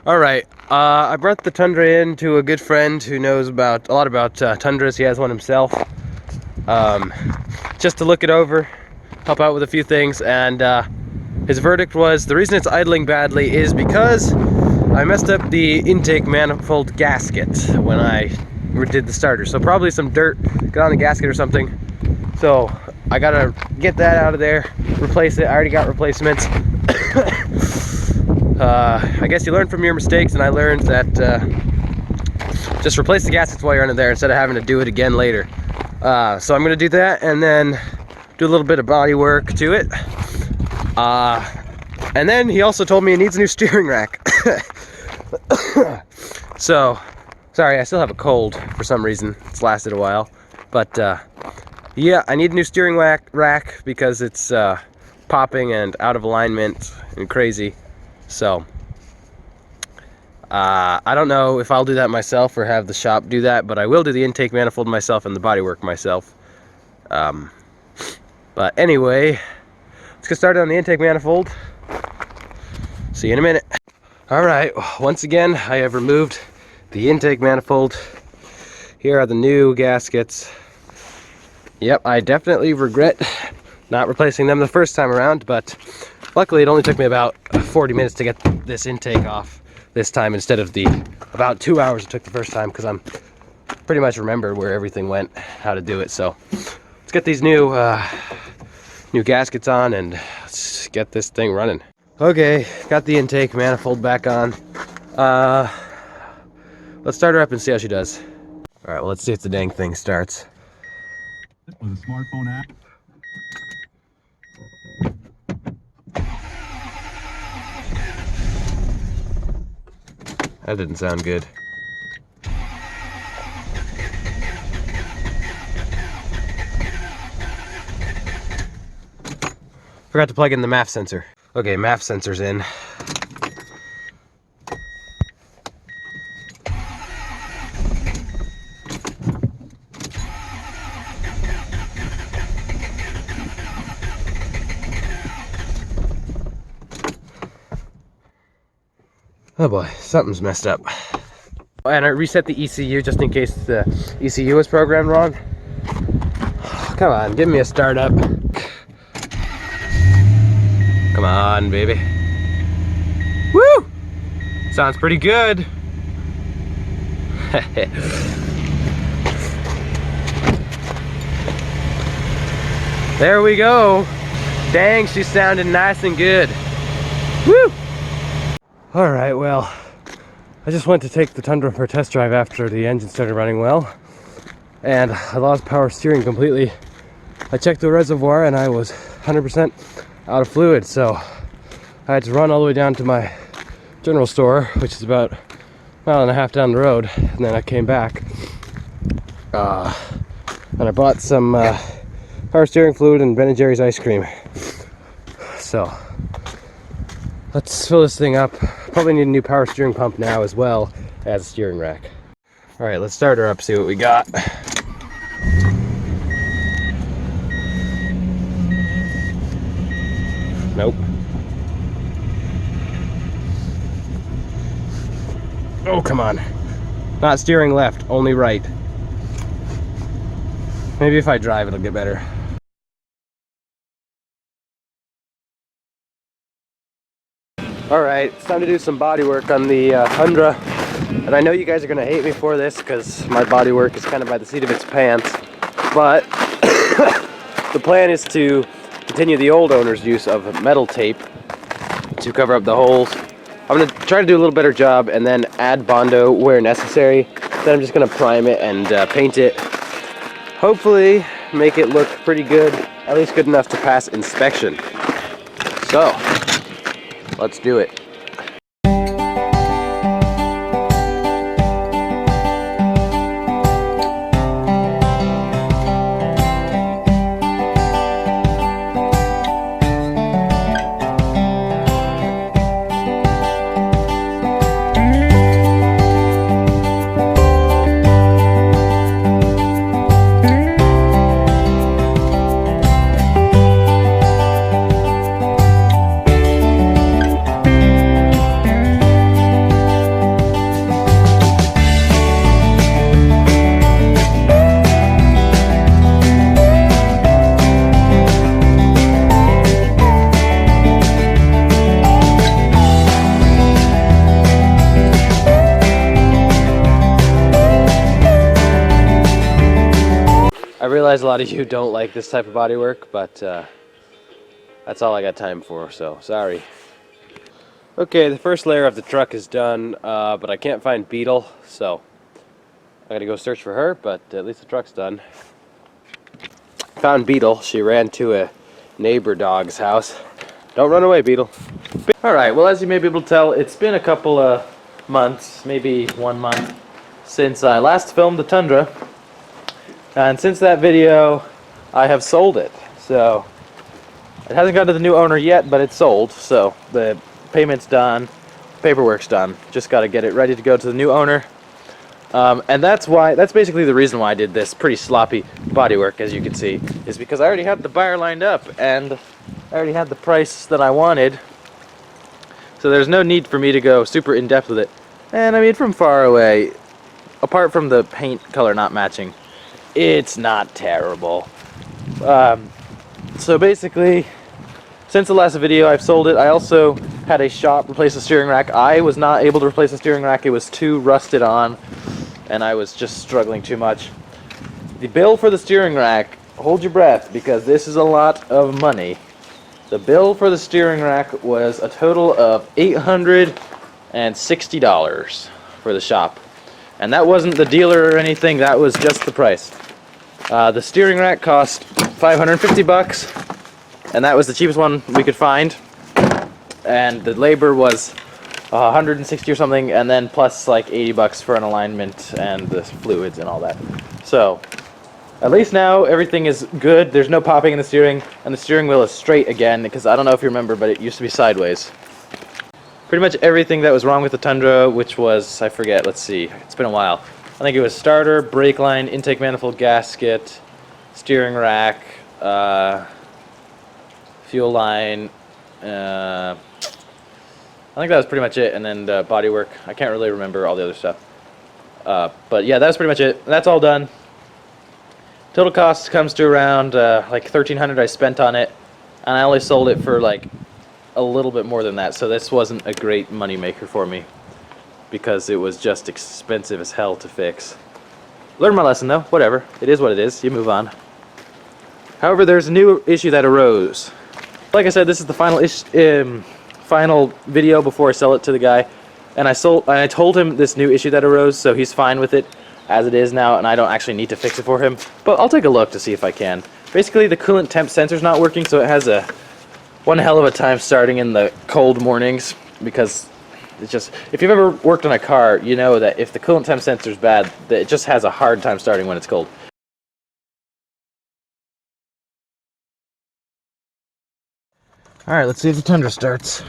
Alright, I brought the Tundra in to a good friend who knows a lot about Tundras. He has one himself. Just to look it over, help out with a few things, and his verdict was the reason it's idling badly is because I messed up the intake manifold gasket when I did the starter. So probably some dirt got on the gasket or something. So I gotta get that out of there, replace it. I already got replacements. I guess you learn from your mistakes, and I learned that just replace the gaskets while you're under there instead of having to do it again later. So I'm gonna do that and then do a little bit of body work to it. And then he also told me it needs a new steering rack. So, sorry, I still have a cold for some reason. It's lasted a while. But yeah, I need a new steering rack because it's popping and out of alignment and crazy. So, I don't know if I'll do that myself or have the shop do that, but I will do the intake manifold myself and the bodywork myself. But anyway, let's get started on the intake manifold. See you in a minute. Alright, once again, I have removed the intake manifold. Here are the new gaskets. Yep, I definitely regret not replacing them the first time around, but luckily it only took me about 40 minutes to get this intake off this time instead of the about 2 hours it took the first time, because I'm pretty much remembered where everything went, how to do it. So let's get these new gaskets on and let's get this thing running. Okay, got the intake manifold back on. Let's start her up and see how she does. All right, well, let's see if the dang thing starts. With a smartphone app. That didn't sound good. Forgot to plug in the MAF sensor. Okay, MAF sensor's in. Oh boy, something's messed up. And I reset the ECU just in case the ECU was programmed wrong. Come on, give me a startup. Come on, baby. Woo! Sounds pretty good. There we go. Dang, she's sounding nice and good. Woo! Alright, well, I just went to take the Tundra for a test drive after the engine started running well, and I lost power steering completely. I checked the reservoir and I was 100% out of fluid, so I had to run all the way down to my general store, which is about a mile and a half down the road, and then I came back and I bought some power steering fluid and Ben & Jerry's ice cream. So let's fill this thing up. Probably need a new power steering pump now as well as a steering rack. Alright, let's start her up, see what we got. Nope. Oh, come on. Not steering left, only right. Maybe if I drive it'll get better. Alright, it's time to do some body work on the Tundra. And I know you guys are going to hate me for this because my body work is kind of by the seat of its pants. But the plan is to continue the old owner's use of metal tape to cover up the holes. I'm going to try to do a little better job and then add Bondo where necessary. Then I'm just going to prime it and paint it. Hopefully make it look pretty good, at least good enough to pass inspection. So, let's do it. realize a lot of you don't like this type of body work, but that's all I got time for, so sorry. Okay, the first layer of the truck is done, but I can't find Beetle, so I gotta go search for her, but at least the truck's done. Found Beetle. She ran to a neighbor dog's house. Don't run away, Beetle. Alright, well, as you may be able to tell, it's been a couple of months, maybe 1 month, since I last filmed the Tundra. And since that video, I have sold it. So, it hasn't gone to the new owner yet, but it's sold. So, the payment's done, paperwork's done. Just got to get it ready to go to the new owner. And that's basically the reason why I did this pretty sloppy bodywork, as you can see, is because I already had the buyer lined up, and I already had the price that I wanted. So there's no need for me to go super in-depth with it. And I mean, from far away, apart from the paint color not matching, it's not terrible. So basically, since the last video, I've sold it. I also had a shop replace the steering rack. I was not able to replace the steering rack. It was too rusted on, and I was just struggling too much. The bill for the steering rack, hold your breath, because this is a lot of money. The bill for the steering rack was a total of $860 for the shop. And that wasn't the dealer or anything, that was just the price. The steering rack cost $550, and that was the cheapest one we could find. And the labor was $160 or something, and then plus like $80 for an alignment and the fluids and all that. So, at least now everything is good. There's no popping in the steering, and the steering wheel is straight again, because I don't know if you remember, but it used to be sideways. Pretty much everything that was wrong with the Tundra, which was, I forget, let's see, it's been a while. I think it was starter, brake line, intake manifold, gasket, steering rack, fuel line, I think that was pretty much it, and then the bodywork. I can't really remember all the other stuff. But yeah, that's pretty much it. That's all done. Total cost comes to around like $1,300 I spent on it, and I only sold it for like a little bit more than that, so this wasn't a great money maker for me because it was just expensive as hell to fix. Learned my lesson though, whatever. It is what it is, you move on. However, there's a new issue that arose. Like I said, this is the final video before I sell it to the guy, and I told him this new issue that arose, so he's fine with it as it is now, and I don't actually need to fix it for him, but I'll take a look to see if I can. Basically, the coolant temp sensor's not working, so it has one hell of a time starting in the cold mornings, because it's just, if you've ever worked on a car, you know that if the coolant temp sensor's bad, that it just has a hard time starting when it's cold. Alright, let's see if the Tundra starts.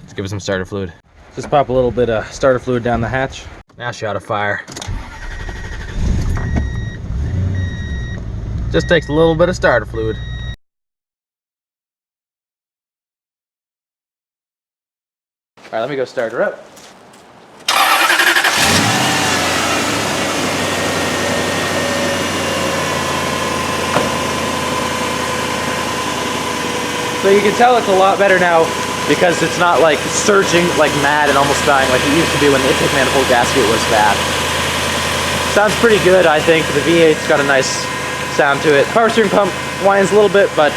Let's give it some starter fluid. Just pop a little bit of starter fluid down the hatch. Now she ought to fire. Just takes a little bit of starter fluid. Alright, let me go start her up. So you can tell it's a lot better now because it's not like surging like mad and almost dying like it used to be when the intake manifold gasket was bad. Sounds pretty good, I think. The V8's got a nice sound to it. Power steering pump whines a little bit, but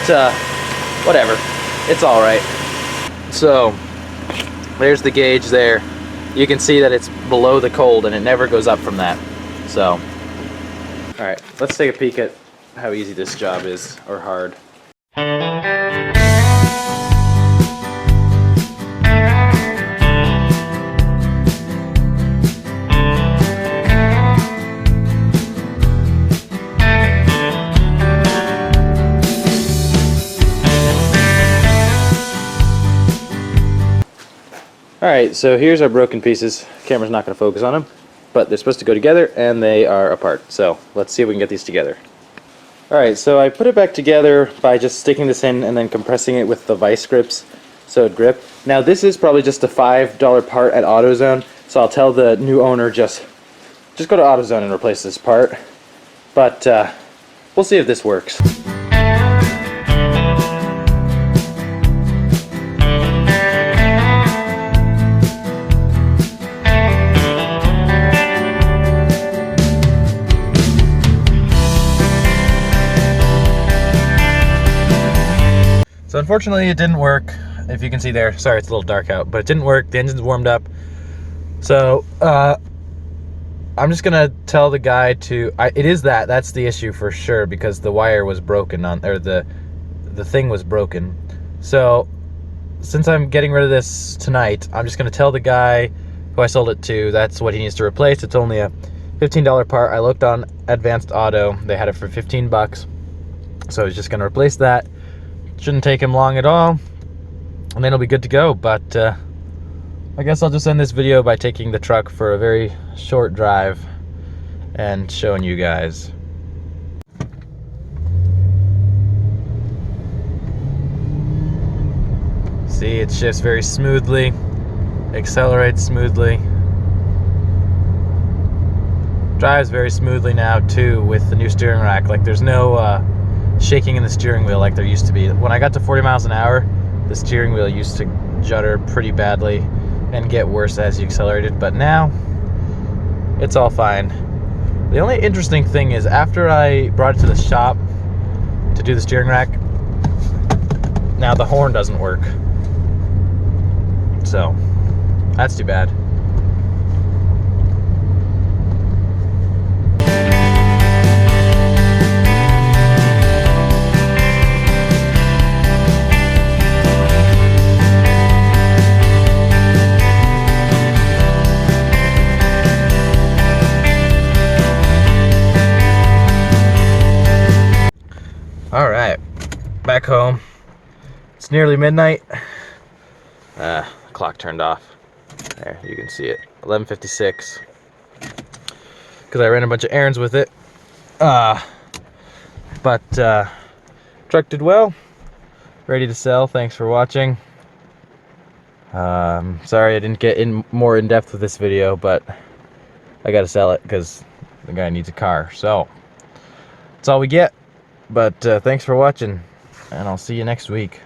whatever. It's alright. So, there's the gauge there. You can see that it's below the cold and it never goes up from that. So, alright, let's take a peek at how easy this job is, or hard. Alright, so here's our broken pieces. Camera's not going to focus on them, but they're supposed to go together and they are apart. So let's see if we can get these together. Alright, so I put it back together by just sticking this in and then compressing it with the vice grips so it'd grip. Now this is probably just a $5 part at AutoZone, so I'll tell the new owner just go to AutoZone and replace this part. But we'll see if this works. So unfortunately it didn't work. If you can see there, sorry it's a little dark out, but it didn't work. The engine's warmed up. So I'm just gonna tell the guy to, that's the issue for sure, because the wire was broken on, or the thing was broken. So since I'm getting rid of this tonight, I'm just gonna tell the guy who I sold it to, that's what he needs to replace. It's only a $15 part. I looked on Advanced Auto, they had it for 15 bucks. So he's just gonna replace that. Shouldn't take him long at all, and then he'll be good to go. But I guess I'll just end this video by taking the truck for a very short drive and showing you guys. See, it shifts very smoothly, accelerates smoothly. Drives very smoothly now too with the new steering rack. Like there's no shaking in the steering wheel like there used to be. When I got to 40 miles an hour, the steering wheel used to judder pretty badly and get worse as you accelerated, but now it's all fine. The only interesting thing is after I brought it to the shop to do the steering rack, now the horn doesn't work. So that's too bad. All right, back home. It's nearly midnight. The clock turned off. There, you can see it. 11:56. Because I ran a bunch of errands with it. But truck did well. Ready to sell. Thanks for watching. Sorry I didn't get more in depth with this video, but I gotta sell it because the guy needs a car. So that's all we get. But thanks for watching, and I'll see you next week.